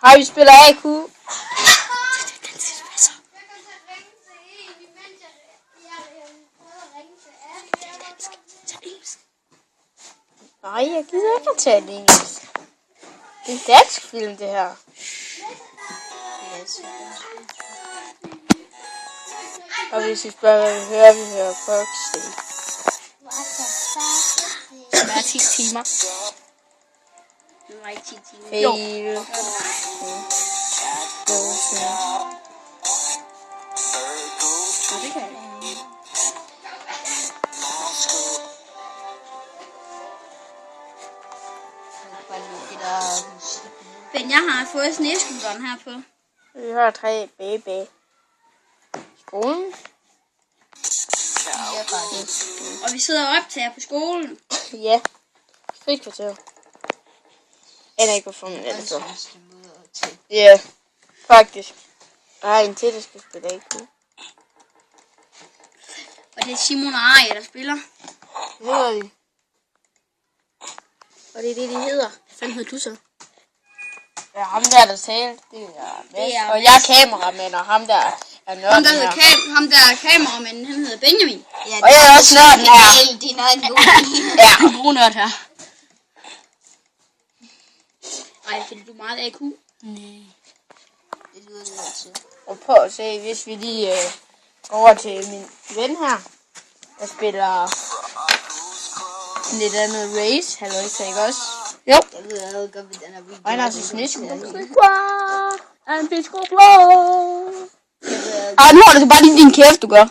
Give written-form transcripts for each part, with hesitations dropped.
Hej, vi spiller AQ. Nej, jeg gider ikke at tale engelsk. Det er en dansk film, det her. Og hvis I spørger, hvad vi hører Foxy. Det er 10 timer. Det var ikke 10 timer. Jo. Det kan jeg ikke. Men jeg har fået snescooteren her på. Vi har 3 baby. Skolen. Og vi sidder og optager på skolen. Ja. Frikvarter. Jeg ikke, hvorfor man er det så. Ja, faktisk. Jeg har en til, der skal spille AQ. Og det er Simon og Arje, der spiller. Det hedder de. Og det er det, de hedder. Hvad fanden hedder du så? Ja, ham der talte, det er Mads. Og jeg er kameramand, og ham der er nørden her. Ham der er kameramanden, han hedder Benjamin. Ja, Og jeg er også nørden her. din egen god. Ja. Han er nørd her. Ej, finder du meget AQ? Nej. Det lyder lidt til. Og prøv at se, hvis vi lige går over til min ven her, der spiller lidt andet race, halløjsa, ikke også? Jo. Jeg ved allerede godt, hvordan den er video. Og han har sin sneskuter. En fiskoblå. Ej, nu holder du bare lige din kæft, du gør.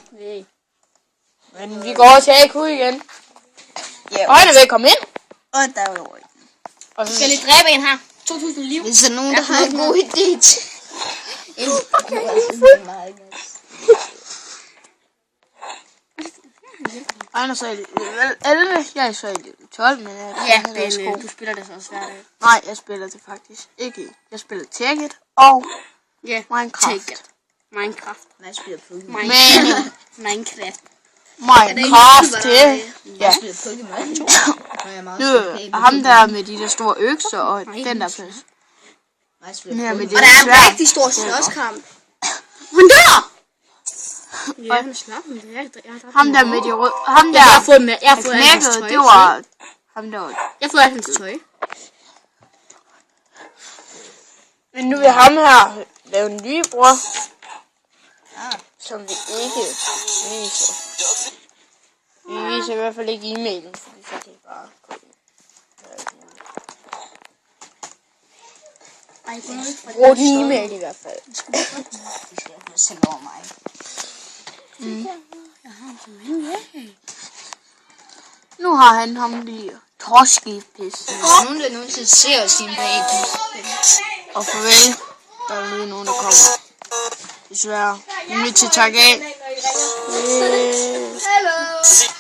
Men vi går over til AQ igen. Ja, Og han er ved at komme ind. og der er jo ikke. Og så Skal lige dræbe en her? 2.000 liv. Hvis der er nogen, der har en god idé til. han er så i 11, jeg er så i 12, men Ja, men du spiller det så også hver dag. nej, jeg spiller det faktisk ikke. Jeg spiller Tekkit og Ja, Minecraft. Minecraft. Jeg spiller Pokémon. Minecraft. Minecraft til. Ja. Jeg spiller Pokémon 2. Og jeg er meget Nu okay med ham der med de der store økser og den der plads. Jeg spiller Her med Pokémon. det Og der er en sværd. rigtig stor slåskamp. Hun dør! Ja, han slap den. Ham der med de røde. Ham der Jeg har fået med. Jeg har fået alt hans knækkede, tøj. det var ham der. Jeg har fået alt hans tøj. Men nu vil ham her lave en ny bror. Som vi ikke viser. Vi viser i hvert fald ikke e-mailen, fordi så kan I bare gå ind. Brug din e-mail i hvert fald. De skal sende over mig. Nu har han ham lige torskepisse. Nogen, der nogensinde ser os sin bag. Og farvel. Der er lige nogen, der kommer. Desværre. Vi er nødt til at takke af. Hello.